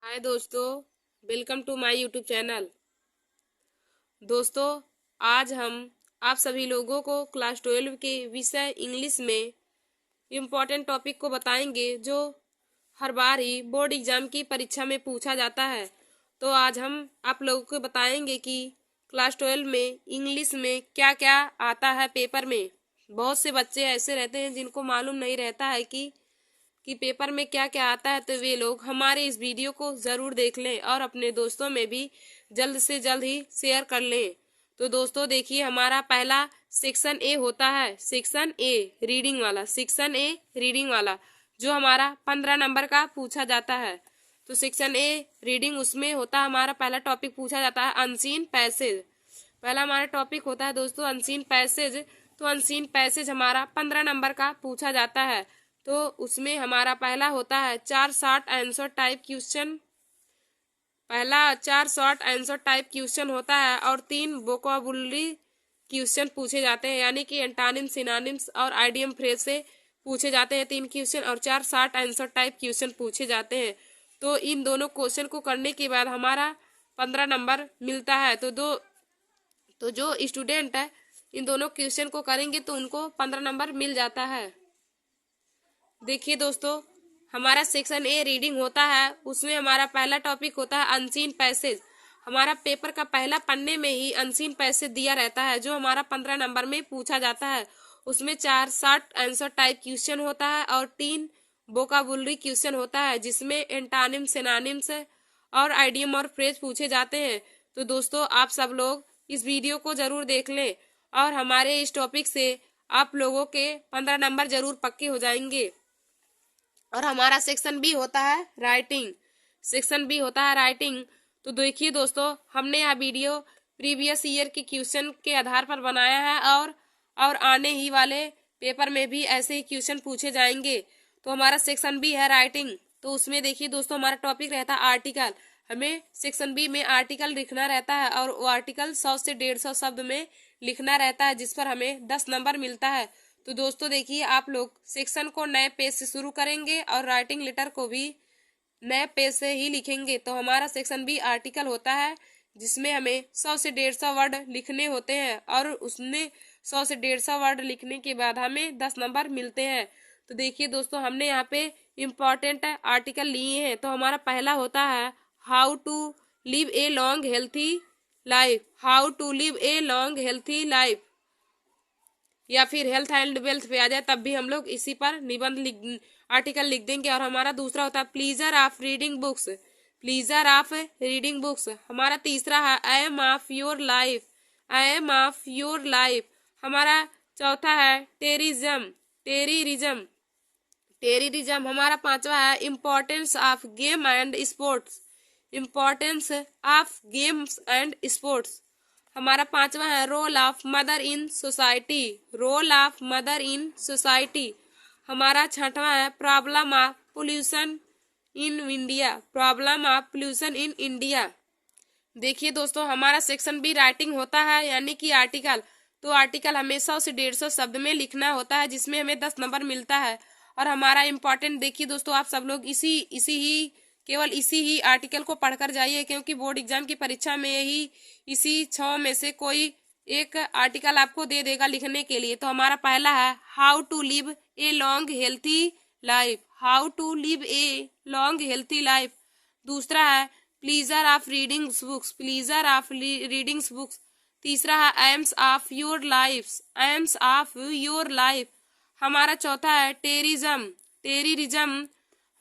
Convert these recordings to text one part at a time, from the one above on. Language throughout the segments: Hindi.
हाय दोस्तों, welcome to my YouTube channel. दोस्तों, आज हम आप सभी लोगों को क्लास 12 के विषय इंग्लिश में इम्पोर्टेंट टॉपिक को बताएंगे जो हर बार ही बोर्ड एग्जाम की परीक्षा में पूछा जाता है। तो आज हम आप लोगों को बताएंगे कि क्लास 12 में इंग्लिश में क्या क्या आता है पेपर में। बहुत से बच्चे ऐसे रहते हैं जिनको मालूम नहीं रहता है कि पेपर में क्या क्या आता है, तो वे लोग हमारे इस वीडियो को ज़रूर देख लें और अपने दोस्तों में भी जल्द से जल्द ही शेयर कर लें। तो दोस्तों देखिए, हमारा पहला सेक्शन ए होता है, सेक्शन ए रीडिंग वाला, सेक्शन ए रीडिंग वाला जो हमारा 15 नंबर का पूछा जाता है। तो सेक्शन ए रीडिंग, उसमें होता है हमारा पहला टॉपिक पूछा जाता है अनसीन पैसेज। पहला हमारा टॉपिक होता है दोस्तों अनसीन पैसेज। तो अनसीन पैसेज हमारा 15 नंबर का पूछा जाता है। तो उसमें हमारा पहला होता है 4 शॉर्ट आंसर टाइप क्वेश्चन। पहला 4 शॉर्ट आंसर टाइप क्वेश्चन होता है और 3 वोकैबुलरी क्वेश्चन पूछे जाते हैं, यानी कि एंटोनिम्स, सिनोनिम्स और आइडियम फ्रेज से पूछे जाते हैं 3 क्वेश्चन और 4 शॉर्ट आंसर टाइप क्वेश्चन पूछे जाते हैं। तो इन दोनों क्वेश्चन को करने के बाद हमारा 15 नंबर मिलता है। तो जो स्टूडेंट है इन दोनों क्वेश्चन को करेंगे तो उनको 15 नंबर मिल जाता है। देखिए दोस्तों, हमारा सेक्शन ए रीडिंग होता है, उसमें हमारा पहला टॉपिक होता है अनसीन पैसेज। हमारा पेपर का पहला पन्ने में ही अनसीन पैसेज दिया रहता है जो हमारा 15 नंबर में पूछा जाता है। उसमें 4 शॉर्ट आंसर टाइप क्वेश्चन होता है और 3 वोकैबुलरी क्वेश्चन होता है जिसमें एंटोनिम, सिनोनिम्स और आइडियम और फ्रेज पूछे जाते हैं। तो दोस्तों, आप सब लोग इस वीडियो को जरूर देख लें और हमारे इस टॉपिक से आप लोगों के 15 नंबर जरूर पक्के हो जाएंगे। और हमारा सेक्शन बी होता है राइटिंग। सेक्शन बी होता है राइटिंग। तो देखिए दोस्तों, हमने यह वीडियो प्रीवियस ईयर के क्वेश्चन के आधार पर बनाया है और आने ही वाले पेपर में भी ऐसे ही क्वेश्चन पूछे जाएंगे। तो हमारा सेक्शन बी है राइटिंग। तो उसमें देखिए दोस्तों, हमारा टॉपिक रहता है आर्टिकल। हमें सेक्शन बी में आर्टिकल लिखना रहता है और वो आर्टिकल 100 से 150 शब्द में लिखना रहता है, जिस पर हमें 10 नंबर मिलता है। तो दोस्तों देखिए, आप लोग सेक्शन को नए पेज से शुरू करेंगे और राइटिंग लेटर को भी नए पेज से ही लिखेंगे। तो हमारा सेक्शन बी आर्टिकल होता है जिसमें हमें 100 से 150 वर्ड लिखने होते हैं और उसने 100 से 150 वर्ड लिखने के बाद हमें 10 नंबर मिलते हैं। तो देखिए दोस्तों, हमने यहाँ पे इम्पोर्टेंट आर्टिकल लिए हैं। तो हमारा पहला होता है how to live a long healthy life. How to live a long healthy life, या फिर हेल्थ एंड वेल्थ पे आ जाए तब भी हम लोग इसी पर निबंध आर्टिकल लिख देंगे। और हमारा दूसरा होता है pleasure of reading books. Pleasure of reading books. हमारा तीसरा है aim of your life. Aim of your life. हमारा चौथा है टेरिज्म। टेररिज्म। टेररिज्म। हमारा पांचवा है importance of game and sports. Importance of games and sports. हमारा पांचवा है role of mother in society. Role of mother in society. हमारा छठवां है problem of pollution in India. Problem of pollution in India. देखिए दोस्तों, हमारा सेक्शन बी राइटिंग होता है, यानी कि आर्टिकल। तो आर्टिकल हमें 100 से 150 शब्द में लिखना होता है जिसमें हमें 10 नंबर मिलता है। और हमारा इम्पोर्टेंट देखिए दोस्तों, आप सब लोग केवल इसी ही आर्टिकल को पढ़कर जाइए, क्योंकि बोर्ड एग्जाम की परीक्षा में इसी 6 में से कोई एक आर्टिकल आपको दे देगा लिखने के लिए। तो हमारा पहला है how to live a long healthy life. How to live a long healthy life. दूसरा है pleasure of reading books. Pleasure of reading books. तीसरा है aims of your life. Aims of your life. हमारा चौथा है टेरिज्म। टेररिज्म।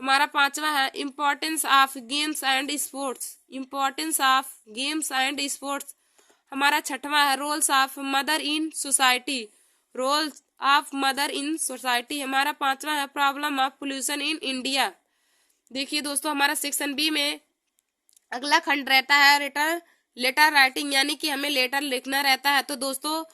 हमारा पांचवा है importance of games and sports. Importance of games and sports. हमारा छठवां है roles of mother in society. Roles of mother in society. हमारा पांचवा है problem of pollution in India. देखिए दोस्तों, हमारा सेक्शन बी में अगला खंड रहता है लेटर राइटिंग, यानी कि हमें लेटर लिखना रहता है। तो दोस्तों,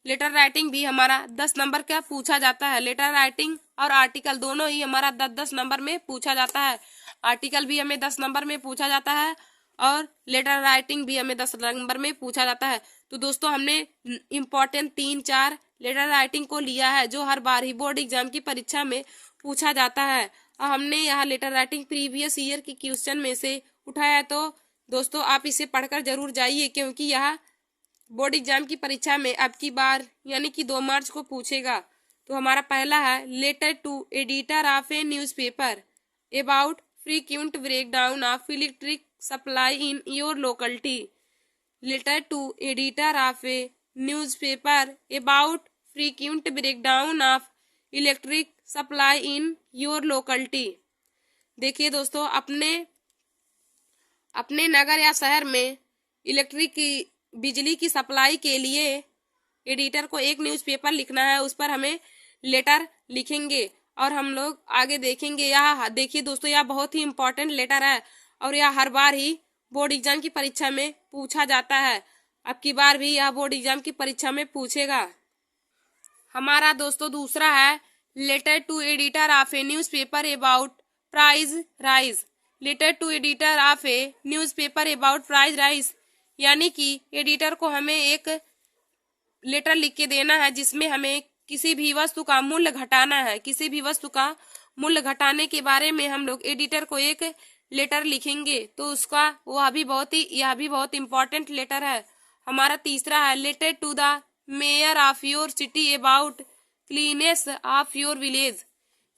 लेटर राइटिंग भी हमारा 10 नंबर का पूछा जाता है। लेटर राइटिंग और आर्टिकल दोनों ही हमारा 10-10 नंबर में पूछा जाता है। आर्टिकल भी हमें 10 नंबर में पूछा जाता है और लेटर राइटिंग भी हमें 10 नंबर में पूछा जाता है। तो दोस्तों, हमने इम्पोर्टेंट 3-4 लेटर राइटिंग को लिया है जो हर बार ही बोर्ड एग्जाम की परीक्षा में पूछा जाता है। और हमने यहाँ लेटर राइटिंग प्रीवियस ईयर के क्वेश्चन में से उठाया है, तो दोस्तों आप इसे पढ़कर जरूर जाइए, क्योंकि यह बोर्ड एग्जाम की परीक्षा में अब की बार यानी कि 2 मार्च को पूछेगा। तो हमारा पहला है letter to editor of a newspaper about frequent breakdown of electric supply in your locality. Letter to editor of a newspaper about frequent breakdown of electric supply in your locality. देखिए दोस्तों, अपने नगर या शहर में इलेक्ट्रिक की बिजली की सप्लाई के लिए एडिटर को एक न्यूज़पेपर लिखना है, उस पर हमें लेटर लिखेंगे और हम लोग आगे देखेंगे। यह देखिए दोस्तों, यह बहुत ही इम्पोर्टेंट लेटर है और यह हर बार ही बोर्ड एग्जाम की परीक्षा में पूछा जाता है। अब की बार भी यह बोर्ड एग्जाम की परीक्षा में पूछेगा। हमारा दोस्तों दूसरा है letter to editor of a newspaper about price rise. Letter to editor of a newspaper about price rise, यानी कि एडिटर को हमें एक लेटर लिख के देना है जिसमें हमें किसी भी वस्तु का मूल्य घटाना है। किसी भी वस्तु का मूल्य घटाने के बारे में हम लोग एडिटर को एक लेटर लिखेंगे, तो उसका यह भी बहुत इंपॉर्टेंट लेटर है। हमारा तीसरा है letter to the mayor of your city about cleanness of your village,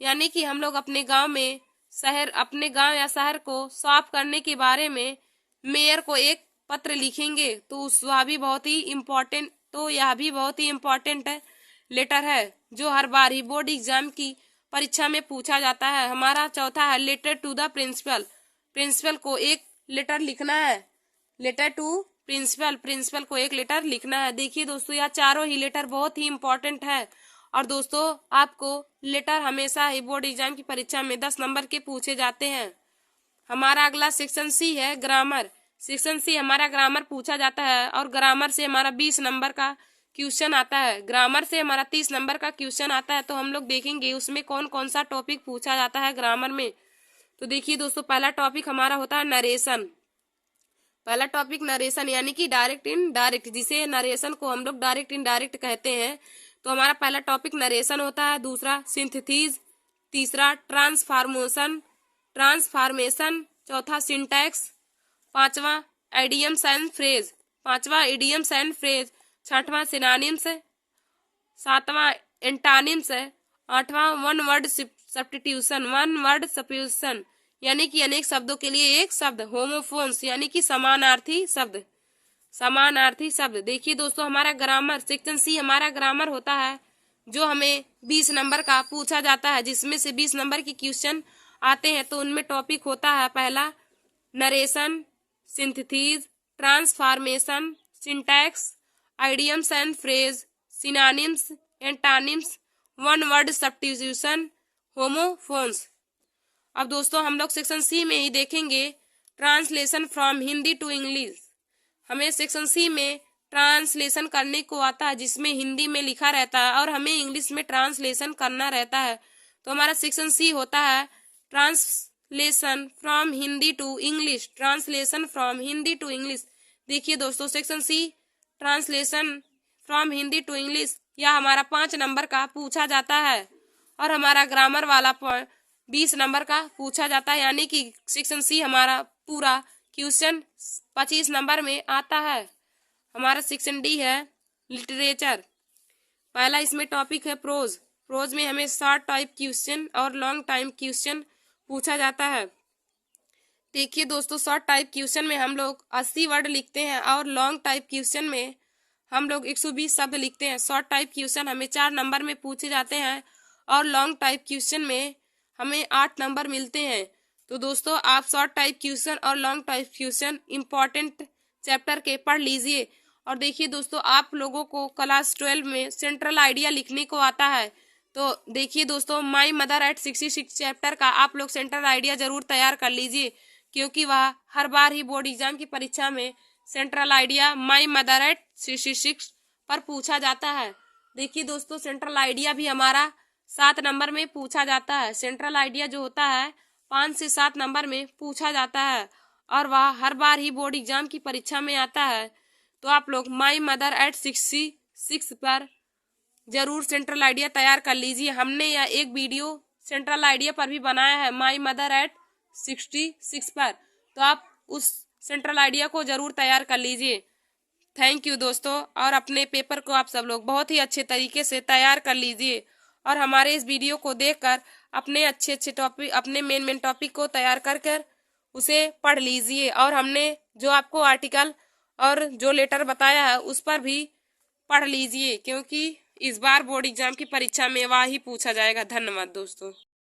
यानी कि हम लोग अपने गांव या शहर को साफ करने के बारे में मेयर को एक पत्र लिखेंगे, तो यह भी बहुत ही इम्पोर्टेंट लेटर है जो हर बार ही बोर्ड एग्जाम की परीक्षा में पूछा जाता है। हमारा चौथा है लेटर टू द प्रिंसिपल को एक लेटर लिखना है। लेटर टू प्रिंसिपल को एक लेटर लिखना है। देखिए दोस्तों, यह चारों ही लेटर बहुत ही इम्पोर्टेंट है और दोस्तों आपको लेटर हमेशा ही बोर्ड एग्जाम की परीक्षा में 10 नंबर के पूछे जाते हैं। हमारा अगला सेक्शन सी है ग्रामर। सेक्शन सी हमारा ग्रामर पूछा जाता है और ग्रामर से हमारा 20 नंबर का क्वेश्चन आता है। ग्रामर से हमारा 30 नंबर का क्वेश्चन आता है। तो हम लोग देखेंगे उसमें कौन कौन सा टॉपिक पूछा जाता है ग्रामर में। तो देखिए दोस्तों, पहला टॉपिक हमारा होता है नरेशन। पहला टॉपिक नरेशन यानी कि डायरेक्ट इनडायरेक्ट, जिसे नरेशन को हम लोग डायरेक्ट इनडायरेक्ट कहते हैं। तो हमारा पहला टॉपिक नरेशन होता है। दूसरा सिंथेसिस, तीसरा ट्रांसफॉर्मेशन, चौथा सिंटैक्स, पांचवा इडियम्स एंड फ्रेज, छठवां सिनोनिम्स, सातवां एंटोनिम्स, आठवां वन वर्ड सब्स्टिट्यूशन यानी कि अनेक शब्दों के लिए एक शब्द, होमोफोन्स यानी कि समानार्थी शब्द। देखिए दोस्तों, हमारा ग्रामर सेक्शन सी हमारा ग्रामर होता है जो हमें 20 नंबर का पूछा जाता है, जिसमें से 20 नंबर के क्वेश्चन आते हैं। तो उनमें टॉपिक होता है पहला narration, synthesis, transformation, syntax, idioms and phrase, synonyms, antonyms, one word substitution, homophones. अब दोस्तों हम लोग सेक्शन सी में ही देखेंगे translation from Hindi to English. हमें सेक्शन सी में ट्रांसलेशन करने को आता है, जिसमें हिंदी में लिखा रहता है और हमें इंग्लिश में ट्रांसलेशन करना रहता है। तो हमारा सेक्शन सी होता है translation from Hindi to English. देखिए दोस्तों, section C translation from Hindi to English यह हमारा 5 नंबर का पूछा जाता है और हमारा ग्रामर वाला 20 नंबर का पूछा जाता है, यानी कि सेक्शन सी हमारा पूरा क्वेश्चन 25 नंबर में आता है। हमारा सेक्शन डी है लिटरेचर। पहला इसमें टॉपिक है प्रोज में हमें शॉर्ट टाइप क्वेश्चन और लॉन्ग टाइम क्वेश्चन पूछा जाता है। देखिए दोस्तों, शॉर्ट टाइप क्वेश्चन में हम लोग 80 वर्ड लिखते हैं और लॉन्ग टाइप क्वेश्चन में हम लोग 120 शब्द लिखते हैं। शॉर्ट टाइप क्वेश्चन हमें 4 नंबर में पूछे जाते हैं और लॉन्ग टाइप क्वेश्चन में हमें 8 नंबर मिलते हैं। तो दोस्तों आप शॉर्ट टाइप क्वेश्चन और long type question important chapter के पढ़ लीजिए। और देखिए दोस्तों, आप लोगों को क्लास 12 में सेंट्रल आइडिया लिखने को आता है। तो देखिए दोस्तों, माई मदर एट 66 चैप्टर का आप लोग सेंट्रल आइडिया जरूर तैयार कर लीजिए, क्योंकि वह हर बार ही बोर्ड एग्जाम की परीक्षा में central idea my mother eight 66 पर पूछा जाता है। देखिए दोस्तों, सेंट्रल आइडिया भी हमारा 7 नंबर में पूछा जाता है। सेंट्रल आइडिया जो होता है 5 से 7 नंबर में पूछा जाता है और वह हर बार ही बोर्ड एग्जाम की परीक्षा में आता है। तो आप लोग माई मदर एट 66 पर जरूर सेंट्रल आइडिया तैयार कर लीजिए। हमने यह एक वीडियो सेंट्रल आइडिया पर भी बनाया है, माई मदर एट 66 पर, तो आप उस सेंट्रल आइडिया को जरूर तैयार कर लीजिए। थैंक यू दोस्तों। और अपने पेपर को आप सब लोग बहुत ही अच्छे तरीके से तैयार कर लीजिए और हमारे इस वीडियो को देखकर अपने अच्छे अच्छे टॉपिक, अपने मेन टॉपिक को तैयार कर कर उसे पढ़ लीजिए। और हमने जो आपको आर्टिकल और जो लेटर बताया है उस पर भी पढ़ लीजिए, क्योंकि इस बार बोर्ड एग्जाम की परीक्षा में वह ही पूछा जाएगा। धन्यवाद दोस्तों।